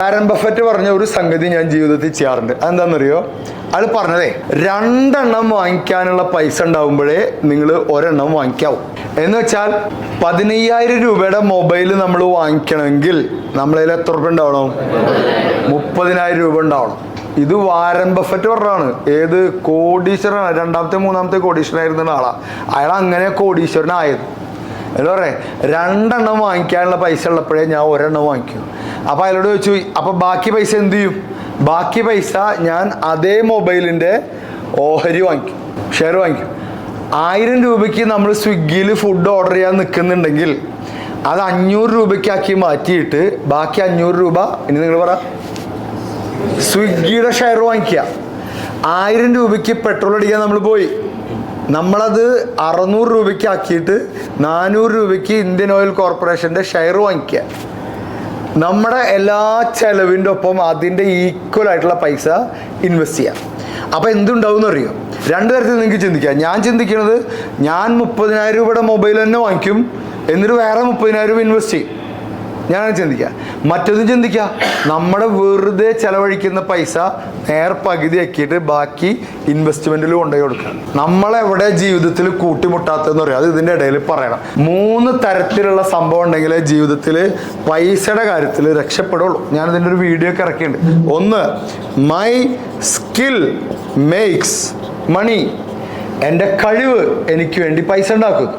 Warren Buffett പറഞ്ഞ ഒരു സംഗതി ഞാൻ ജീവിതത്തിൽ ചെയ്യാറുണ്ട്. അതെന്താണെന്നറിയോ? അത് പറഞ്ഞതേ, 2 എണ്ണം വാങ്ങിക്കാനുള്ള പൈസ ഉണ്ടാവുമ്പോഴേ നിങ്ങൾ ഒരെണ്ണം വാങ്ങിക്കാവും. എന്ന് വെച്ചാൽ 15,000 രൂപയുടെ മൊബൈൽ നമ്മൾ വാങ്ങിക്കണമെങ്കിൽ നമ്മളതിൽ എത്ര രൂപ ഉണ്ടാവണം? 30,000 രൂപ ഉണ്ടാവണം. ഇത് വാരൻ ബഫറ്റ് പറഞ്ഞാണ്. ഏത് കോടീശ്വരനാണ്, 2ാമത്തെ 3ാമത്തെ കോടീശ്വരനായിരുന്ന ആളാ. അയാൾ അങ്ങനെ കോടീശ്വരനായത്. എന്താ പറയാ, 2 എണ്ണം വാങ്ങിക്കാനുള്ള പൈസ ഉള്ളപ്പോഴേ ഞാൻ ഒരെണ്ണം വാങ്ങിക്കും. അപ്പൊ അയാളോട് ചോദിച്ചു, അപ്പൊ ബാക്കി പൈസ എന്ത് ചെയ്യും? ബാക്കി പൈസ ഞാൻ അതേ മൊബൈലിന്റെ ഓഹരി വാങ്ങിക്കും, ഷെയർ വാങ്ങിക്കും. 1000 രൂപയ്ക്ക് നമ്മൾ സ്വിഗ്ഗിയിൽ ഫുഡ് ഓർഡർ ചെയ്യാൻ നിൽക്കുന്നുണ്ടെങ്കിൽ അത് 500 രൂപയ്ക്കാക്കി മാറ്റിയിട്ട് ബാക്കി 500 രൂപ ഇനി നിങ്ങൾ പറ സ്വിഗ്ഗിയുടെ ഷെയർ വാങ്ങിക്കുക. 1000 രൂപയ്ക്ക് പെട്രോൾ അടിക്കാൻ നമ്മൾ പോയി, നമ്മളത് 600 രൂപയ്ക്ക് ആക്കിയിട്ട് 400 രൂപയ്ക്ക് ഇന്ത്യൻ ഓയിൽ കോർപ്പറേഷൻ്റെ ഷെയർ വാങ്ങിക്കുക. നമ്മുടെ എല്ലാ ചെലവിൻ്റെ ഒപ്പം അതിൻ്റെ ഈക്വൽ ആയിട്ടുള്ള പൈസ ഇൻവെസ്റ്റ് ചെയ്യാം. അപ്പോൾ എന്തുണ്ടാവും എന്നറിയോ? 2 തരത്തിൽ നിങ്ങൾക്ക് ചിന്തിക്കാം. ഞാൻ ചിന്തിക്കുന്നത്, ഞാൻ 30,000 രൂപയുടെ മൊബൈൽ തന്നെ വാങ്ങിക്കും, എന്നിട്ട് വേറെ 30,000 രൂപ ഇൻവെസ്റ്റ് ചെയ്യും. ഞാനത് ചിന്തിക്കാം. മറ്റൊന്നും ചിന്തിക്കുക, നമ്മുടെ വെറുതെ ചെലവഴിക്കുന്ന പൈസ പകുതി ആക്കിയിട്ട് ബാക്കി ഇൻവെസ്റ്റ്മെന്റിൽ കൊണ്ടുപോയി കൊടുക്കുക. നമ്മളെവിടെ ജീവിതത്തിൽ കൂട്ടിമുട്ടാത്തതെന്ന് പറയും. അത് ഇതിൻ്റെ ഇടയിൽ പറയണം. 3 തരത്തിലുള്ള സംഭവം ഉണ്ടെങ്കിലേ ജീവിതത്തിൽ പൈസയുടെ കാര്യത്തിൽ രക്ഷപ്പെടുള്ളൂ. ഞാനിതിൻ്റെ ഒരു വീഡിയോ ഒക്കെ ഇറക്കിയിട്ടുണ്ട്. 1, മൈ സ്കിൽ മേക്സ് മണി. എൻ്റെ കഴിവ് എനിക്ക് വേണ്ടി പൈസ ഉണ്ടാക്കുന്നു.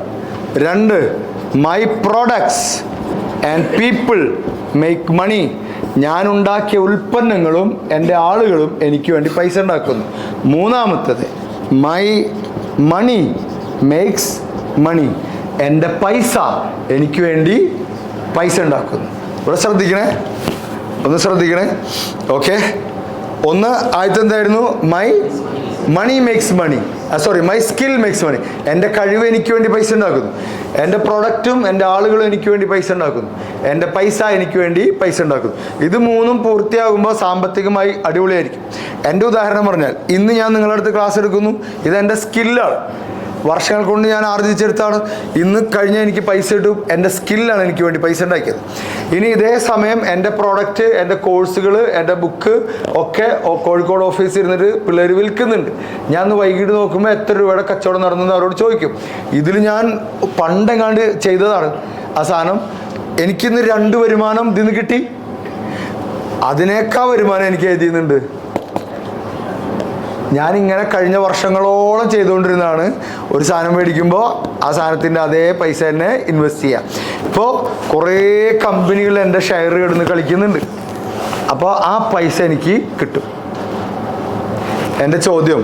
2, my products and people make money. ഞാൻ ഉണ്ടാക്കിയ ഉൽപ്പന്നങ്ങളും എൻ്റെ ആളുകളും എനിക്ക് വേണ്ടി പൈസ ഉണ്ടാക്കുന്നു. 3ാമത്തത്, മൈ മണി മേക്സ് മണി. എൻ്റെ പൈസ എനിക്ക് വേണ്ടി പൈസ ഉണ്ടാക്കുന്നു. ഇവിടെ ശ്രദ്ധിക്കണേ, ഒന്ന് ശ്രദ്ധിക്കണേ. ഓക്കെ, ആദ്യത്തെ എന്തായിരുന്നു? My money makes money, my skill makes money. എൻ്റെ കഴിവ് എനിക്ക് വേണ്ടി പൈസ ഉണ്ടാക്കുന്നു. എൻ്റെ പ്രൊഡക്റ്റും എൻ്റെ ആളുകളും എനിക്ക് വേണ്ടി പൈസ ഉണ്ടാക്കുന്നു. എൻ്റെ പൈസ എനിക്ക് വേണ്ടി പൈസ ഉണ്ടാക്കുന്നു. ഇത് 3ഉം പൂർത്തിയാകുമ്പോൾ സാമ്പത്തികമായി അടിപൊളിയായിരിക്കും. എൻ്റെ ഉദാഹരണം പറഞ്ഞാൽ, ഇന്ന് ഞാൻ നിങ്ങളുടെ അടുത്ത് ക്ലാസ് എടുക്കുന്നു. ഇതെൻ്റെ സ്കില്ലാണ്, വർഷങ്ങൾ കൊണ്ട് ഞാൻ ആർജിച്ചെടുത്താണ്. ഇന്ന് കഴിഞ്ഞാൽ എനിക്ക് പൈസ കിട്ടും. എൻ്റെ സ്കില്ലാണ് എനിക്ക് വേണ്ടി പൈസ ഉണ്ടാക്കിയത്. ഇനി ഇതേ സമയം എൻ്റെ പ്രോഡക്റ്റ്, എൻ്റെ കോഴ്സുകൾ, എൻ്റെ ബുക്ക് ഒക്കെ കോഴിക്കോട് ഓഫീസിൽ ഇരുന്നിട്ട് പിള്ളേർ വിൽക്കുന്നുണ്ട്. ഞാൻ ഒന്ന് വൈകിട്ട് നോക്കുമ്പോൾ എത്ര രൂപയുടെ കച്ചവടം നടന്നു അവരോട് ചോദിക്കും. ഇതിൽ ഞാൻ പണ്ടെങ്ങാണ്ട് ചെയ്തതാണ് ആ സാധനം. എനിക്കിന്ന് 2 വരുമാനം ഇതിന്ന് കിട്ടി. അതിനേക്കാൾ വരുമാനം എനിക്ക് എഴുതിയുന്നുണ്ട്. ഞാനിങ്ങനെ കഴിഞ്ഞ വർഷങ്ങളോളം ചെയ്തുകൊണ്ടിരുന്നതാണ്. ഒരു സാധനം മേടിക്കുമ്പോൾ ആ സാധനത്തിൻ്റെ അതേ പൈസ തന്നെ ഇൻവെസ്റ്റ് ചെയ്യാം. ഇപ്പോൾ കുറേ കമ്പനികൾ എൻ്റെ ഷെയർ കിടന്ന് കളിക്കുന്നുണ്ട്. അപ്പോൾ ആ പൈസ എനിക്ക് കിട്ടും. എൻ്റെ ചോദ്യം,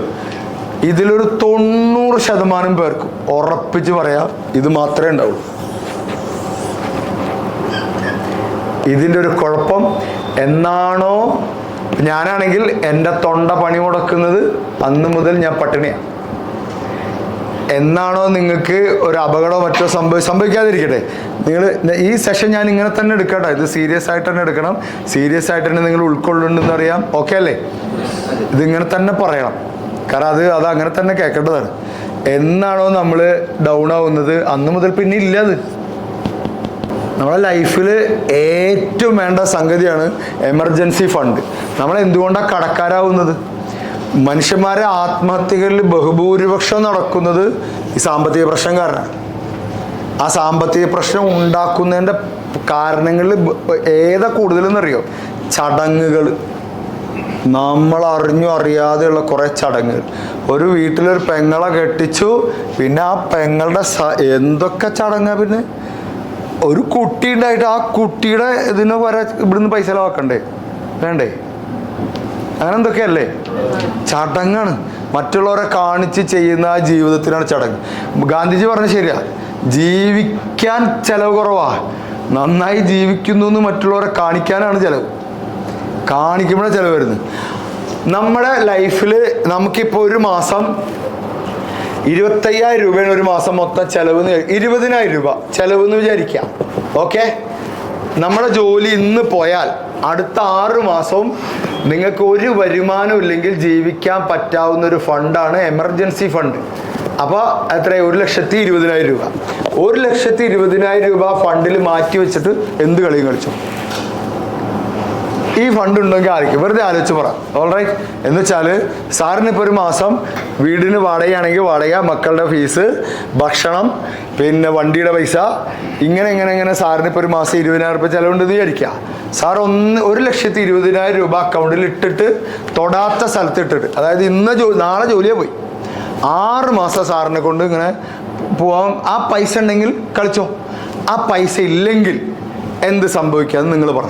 ഇതിലൊരു 90% പേർക്കും ഉറപ്പിച്ച് പറയാം, ഇത് മാത്രമേ ഉണ്ടാവുള്ളൂ. ഇതിൻ്റെ ഒരു കുഴപ്പം എന്നാണോ, ഞാനാണെങ്കിൽ എൻ്റെ തൊണ്ട പണി മുടക്കുന്നത് അന്ന് മുതൽ ഞാൻ പട്ടിണിയാണ്. എന്നാണോ നിങ്ങൾക്ക് ഒരു അപകടമോ മറ്റോ സംഭവിക്കാതിരിക്കട്ടെ, നിങ്ങൾ ഈ സെഷൻ ഞാൻ ഇങ്ങനെ തന്നെ എടുക്കട്ടെ. ഇത് സീരിയസ് ആയിട്ട് തന്നെ എടുക്കണം. സീരിയസ് ആയിട്ട് തന്നെ നിങ്ങൾ ഉൾക്കൊള്ളുന്നുണ്ടെന്ന് അറിയാം. ഓക്കെ അല്ലേ? ഇതിങ്ങനെ തന്നെ പറയണം, കാരണം അത് അങ്ങനെ തന്നെ കേൾക്കേണ്ടതാണ്. എന്നാണോ നമ്മൾ ഡൗൺ ആവുന്നത് അന്ന് മുതൽ പിന്നെ ഇല്ല. അത് നമ്മുടെ ലൈഫിൽ ഏറ്റവും വേണ്ട സംഗതിയാണ് എമർജൻസി ഫണ്ട്. നമ്മൾ എന്തുകൊണ്ടാണ് കടക്കാരാവുന്നത്? മനുഷ്യന്മാരെ ആത്മഹത്യകളിൽ ബഹുഭൂരിപക്ഷം നടക്കുന്നത് ഈ സാമ്പത്തിക പ്രശ്നം കാരണമാണ്. ആ സാമ്പത്തിക പ്രശ്നം ഉണ്ടാക്കുന്നതിൻ്റെ കാരണങ്ങളിൽ ഏതാ കൂടുതലെന്നറിയോ? ചടങ്ങുകൾ. നമ്മൾ അറിയാതെയുള്ള കുറേ ചടങ്ങുകൾ. ഒരു വീട്ടിലൊരു പെങ്ങളെ കെട്ടിച്ചു, പിന്നെ ആ പെങ്ങളുടെ എന്തൊക്കെ ചടങ്ങാണ്. പിന്നെ ഒരു കുട്ടി ഉണ്ടായിട്ട് ആ കുട്ടിയുടെ ഇതിന് വരെ ഇവിടുന്ന് പൈസ ചിലവാക്കണ്ടേ? വേണ്ടേ? അങ്ങനെ എന്തൊക്കെയല്ലേ? ചടങ്ങാണ്. മറ്റുള്ളവരെ കാണിച്ച് ചെയ്യുന്ന ആ ജീവിതത്തിനാണ് ചടങ്ങ്. ഗാന്ധിജി പറഞ്ഞ ശരിയാ, ജീവിക്കാൻ ചിലവ് കുറവാ, നന്നായി ജീവിക്കുന്നു എന്ന് മറ്റുള്ളവരെ കാണിക്കാനാണ് ചിലവ്. കാണിക്കുമ്പോഴാണ് ചിലവ് വരുന്നത്. നമ്മുടെ ലൈഫിൽ നമുക്കിപ്പോൾ ഒരു മാസം 25,000 രൂപയാണ് ഒരു മാസം മൊത്തം ചെലവ്. 20,000 രൂപ ചെലവ് എന്ന് വിചാരിക്കാം. ഓക്കെ, നമ്മുടെ ജോലി ഇന്ന് പോയാൽ അടുത്ത 6 മാസവും നിങ്ങൾക്ക് ഒരു വരുമാനം ഇല്ലെങ്കിൽ ജീവിക്കാൻ പറ്റാവുന്ന ഒരു ഫണ്ടാണ് എമർജൻസി ഫണ്ട്. അപ്പോൾ എത്ര? 1,20,000 രൂപ. 1,20,000 രൂപ ഫണ്ടിൽ മാറ്റി വെച്ചിട്ട് എന്ത് കളിയും കളിച്ചു? ഈ ഫണ്ട് ഉണ്ടെങ്കിൽ ആയിരിക്കും, വെറുതെ ആലോചിച്ച് പറ. ഓൾറൈറ്റ്. എന്ന് വെച്ചാൽ സാറിന് ഇപ്പോൾ ഒരു മാസം വീടിന് വാടകയാണെങ്കിൽ വാടക, മക്കളുടെ ഫീസ്, ഭക്ഷണം, പിന്നെ വണ്ടിയുടെ പൈസ, ഇങ്ങനെ സാറിന് ഇപ്പോൾ ഒരു മാസം 20,000 രൂപ ചിലവുണ്ടെന്ന് വിചാരിക്കുക. സാർ 1,20,000 രൂപ അക്കൗണ്ടിൽ ഇട്ടിട്ട് തൊടാത്ത സ്ഥലത്ത് ഇട്ടിട്ട്, അതായത് നാളെ ജോലിയെ പോയി 6 മാസം സാറിനെ കൊണ്ട് ഇങ്ങനെ പോവാം. ആ പൈസ ഉണ്ടെങ്കിൽ കളിച്ചോ. ആ പൈസ ഇല്ലെങ്കിൽ എന്ത് സംഭവിക്കാന്ന് നിങ്ങൾ പറ.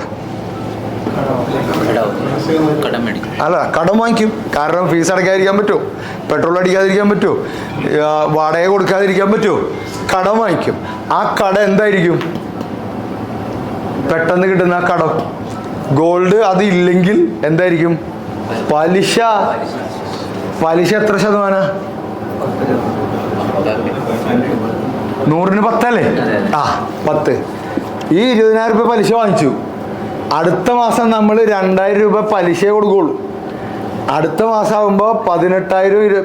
അല്ല, കടം വാങ്ങിക്കും. കാരണം ഫീസ് അടയ്ക്കാതിരിക്കാൻ പറ്റുമോ? പെട്രോൾ അടിക്കാതിരിക്കാൻ പറ്റുമോ? വാടക കൊടുക്കാതിരിക്കാൻ പറ്റുമോ? കടം വാങ്ങിക്കും. ആ കടം എന്തായിരിക്കും? പെട്ടെന്ന് കിട്ടുന്ന ആ കടം. ഗോൾഡ് അത് ഇല്ലെങ്കിൽ എന്തായിരിക്കും? പലിശ. പലിശ എത്ര ശതമാനം? 100ന് 10 അല്ലേ? 10. ഈ 20,000 രൂപ പലിശ വാങ്ങിച്ചു. അടുത്ത മാസം നമ്മൾ 2,000 രൂപ പലിശ കൊടുക്കുള്ളൂ. അടുത്ത മാസം ആകുമ്പോൾ 18,000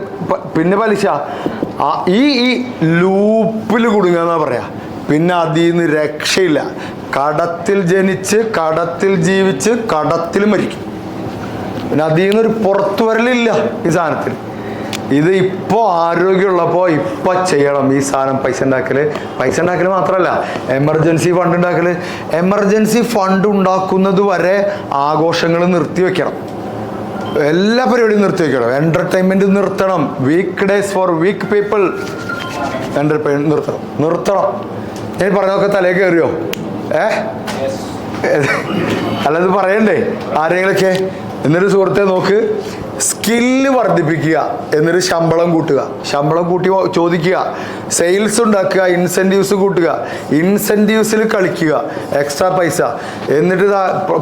പിന്നെ പലിശ. ഈ ലൂപ്പിൽ കുടുങ്ങുക പറയാ. പിന്നെ അതിൽ നിന്ന് രക്ഷയില്ല. കടത്തിൽ ജനിച്ച് കടത്തിൽ ജീവിച്ച് കടത്തിൽ മരിക്കും. പിന്നെ അതിൽ നിന്നൊരു പുറത്തു വരലില്ല ഈ സാധനത്തിൽ. ഇത് ഇപ്പോൾ ആരോഗ്യമുള്ളപ്പോൾ ഇപ്പം ചെയ്യണം ഈ സാധനം. പൈസ ഉണ്ടാക്കൽ മാത്രമല്ല, എമർജൻസി ഫണ്ട് ഉണ്ടാക്കൽ. എമർജൻസി ഫണ്ട് ഉണ്ടാക്കുന്നത് വരെ ആഘോഷങ്ങൾ നിർത്തിവെക്കണം. എല്ലാ പരിപാടിയും നിർത്തിവെക്കണം. എൻ്റർടൈൻമെൻറ്റ് നിർത്തണം. Weekdays for weak people. Entertainment നിർത്തണം. ഞാൻ പറഞ്ഞതൊക്കെ തലേ കയറിയോ? അല്ലത് പറയണ്ടേ ആരെങ്കിലൊക്കെ? എന്നൊരു സുഹൃത്തെ നോക്ക്, സ്കില്ല് വർദ്ധിപ്പിക്കുക, എന്നിട്ട് ശമ്പളം കൂട്ടുക, ശമ്പളം കൂട്ടി ചോദിക്കുക, സെയിൽസ് ഉണ്ടാക്കുക, ഇൻസെൻറ്റീവ്സ് കൂട്ടുക, ഇൻസെൻറ്റീവ്സിൽ കളിക്കുക, എക്സ്ട്രാ പൈസ. എന്നിട്ട്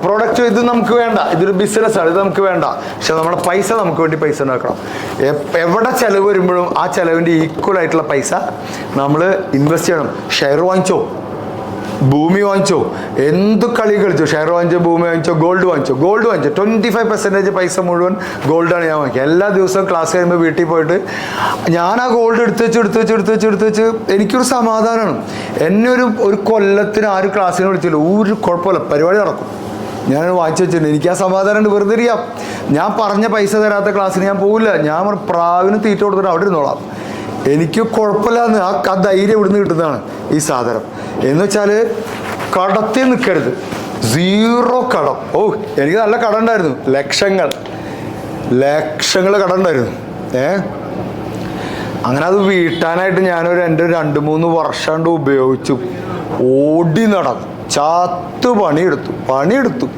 പ്രോഡക്റ്റ് ഇത് നമുക്ക് വേണ്ട, ഇതൊരു ബിസിനസ്സാണ്, ഇത് നമുക്ക് വേണ്ട, പക്ഷെ നമ്മുടെ പൈസ നമുക്ക് വേണ്ടി പൈസ ഉണ്ടാക്കണം. എവിടെ ചിലവ് വരുമ്പോഴും ആ ചിലവിൻ്റെ ഈക്വൽ ആയിട്ടുള്ള പൈസ നമ്മൾ ഇൻവെസ്റ്റ് ചെയ്യണം. ഷെയർ വാങ്ങിച്ചോ, ഭൂമി വാങ്ങിച്ചോ, എന്ത് കളി കളിച്ചോ, ഷെയർ വാങ്ങിച്ചോ, ഭൂമി വാങ്ങിച്ചോ, ഗോൾഡ് വാങ്ങിച്ചോ. 25% പൈസ മുഴുവൻ ഗോൾഡാണ് ഞാൻ വാങ്ങിക്കുക. എല്ലാ ദിവസവും ക്ലാസ് കഴിയുമ്പോൾ വീട്ടിൽ പോയിട്ട് ഞാൻ ആ ഗോൾഡ് എടുത്ത് വെച്ച് എനിക്കൊരു സമാധാനമാണ്. എന്നെ ഒരു കൊല്ലത്തിന് ആരും ക്ലാസ്സിന് വിളിച്ചില്ല, ഒരു കുഴപ്പമില്ല, പരിപാടി നടക്കും. ഞാൻ വാങ്ങിച്ചു വെച്ചിട്ടുണ്ട്. എനിക്ക് ആ സമാധാനം വെറുതെ ഇരിക്കാം. ഞാൻ പറഞ്ഞ പൈസ തരാത്ത ക്ലാസ്സിന് ഞാൻ പോകില്ല. ഞാൻ പ്രാവിന് തീറ്റ കൊടുത്തിട്ട് അവിടെ ഇരുന്നോളാം. എനിക്ക് കുഴപ്പമില്ലാന്ന് ആ ധൈര്യം ഇവിടുന്ന് കിട്ടുന്നതാണ് ഈ സാധനം. എന്ന് വെച്ചാൽ കടത്തിൽ നിൽക്കരുത്. 0 കടം. എനിക്ക് നല്ല കടം ഉണ്ടായിരുന്നു, ലക്ഷങ്ങൾ കടം ഉണ്ടായിരുന്നു. അങ്ങനെ അത് വീട്ടാനായിട്ട് എൻ്റെ 2-3 വർഷം കൊണ്ട് ഉപയോഗിച്ചു. ഓടി നടന്നു, ചാത്ത് പണിയെടുത്തു,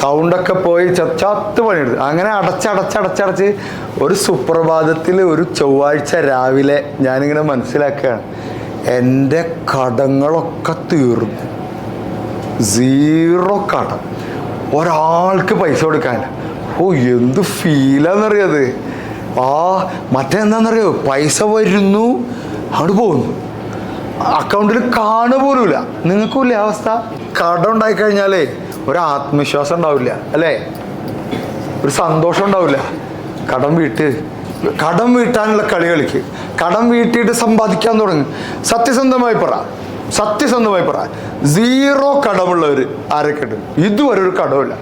സൗണ്ടൊക്കെ പോയി ചത്ത് പണിയെടുത്തു. അങ്ങനെ അടച്ച് ഒരു സുപ്രഭാതത്തിൽ ഒരു ചൊവ്വാഴ്ച രാവിലെ ഞാനിങ്ങനെ മനസ്സിലാക്കുകയാണ്, എൻ്റെ കടങ്ങളൊക്കെ തീർന്നു. 0 കടം. ഒരാൾക്ക് പൈസ കൊടുക്കാനില്ല. എന്ത് ഫീലാന്നറിയത്. മറ്റെന്താണെന്നറിയോ, പൈസ വരുന്നു, അവിടെ പോകുന്നു, അക്കൗണ്ടിൽ കാണുപോലുമില്ല. നിങ്ങൾക്കുമില്ല അവസ്ഥ? കടം ഉണ്ടായിക്കഴിഞ്ഞാലേ ഒരു ആത്മവിശ്വാസം ഉണ്ടാവില്ല, അല്ലേ? ഒരു സന്തോഷം ഉണ്ടാവില്ല. കടം വീട്ടാനുള്ള കളി കളിക്ക്. കടം വീട്ടിയിട്ട് സമ്പാദിക്കാൻ തുടങ്ങി. സത്യസന്ധമായി പറ 0 കടമുള്ളവർ ആരൊക്കെ ഉണ്ട്? ഇതുവരെ ഒരു കടമില്ല.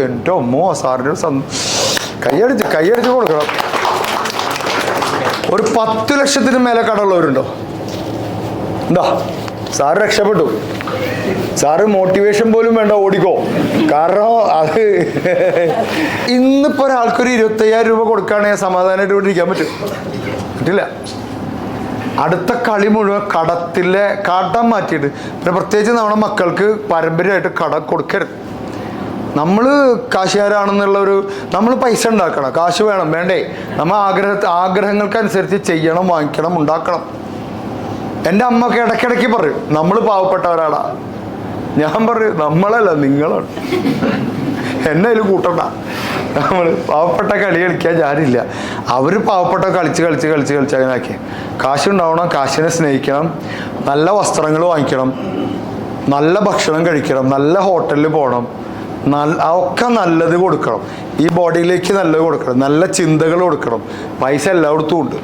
എൻ്റെ അമ്മോ, സാറിന് കൈയടിച്ച് കൊടുക്കണം. ഒരു 10 ലക്ഷത്തിന് മേലെ കടമുള്ളവരുണ്ടോ? എന്താ സാറ് രക്ഷപ്പെട്ടു. സാറ് മോട്ടിവേഷൻ പോലും വേണ്ട, ഓടിക്കോ. കാരണം അത് ഇന്നിപ്പോൾ ഒരാൾക്കൊരു 25,000 രൂപ കൊടുക്കുകയാണെങ്കിൽ സമാധാനമായിട്ട് ഇവിടെ ഇരിക്കാൻ പറ്റില്ല. അടുത്ത കളി മുഴുവൻ കടം മാറ്റിയിട്ട്. പിന്നെ പ്രത്യേകിച്ച് നമ്മുടെ മക്കൾക്ക് പാരമ്പര്യമായിട്ട് കടം കൊടുക്കരുത്. നമ്മൾ നമ്മൾ പൈസ ഉണ്ടാക്കണം. കാശ് വേണം, വേണ്ടേ? നമ്മൾ ആഗ്രഹങ്ങൾക്കനുസരിച്ച് ചെയ്യണം, വാങ്ങിക്കണം, ഉണ്ടാക്കണം. എൻ്റെ അമ്മക്ക് ഇടയ്ക്കിടയ്ക്ക് പറയും, നമ്മൾ പാവപ്പെട്ടവരാടാ. ഞാൻ പറയും, നമ്മളല്ല, നിങ്ങളാണ്. എന്നെ അതിൽ കൂട്ടണ്ട. നമ്മൾ പാവപ്പെട്ട കളി കളിക്കാൻ ഞാനില്ല. അവർ പാവപ്പെട്ട കളിച്ച് അങ്ങനെ ആക്കി. കാശുണ്ടാവണം, കാശിനെ സ്നേഹിക്കണം, നല്ല വസ്ത്രങ്ങൾ വാങ്ങിക്കണം, നല്ല ഭക്ഷണം കഴിക്കണം, നല്ല ഹോട്ടലിൽ പോകണം, ഒക്കെ നല്ലത് കൊടുക്കണം. ഈ ബോഡിയിലേക്ക് നല്ലത് കൊടുക്കണം, നല്ല ചിന്തകൾ കൊടുക്കണം. പൈസ എല്ലായിടത്തും ഉണ്ട്.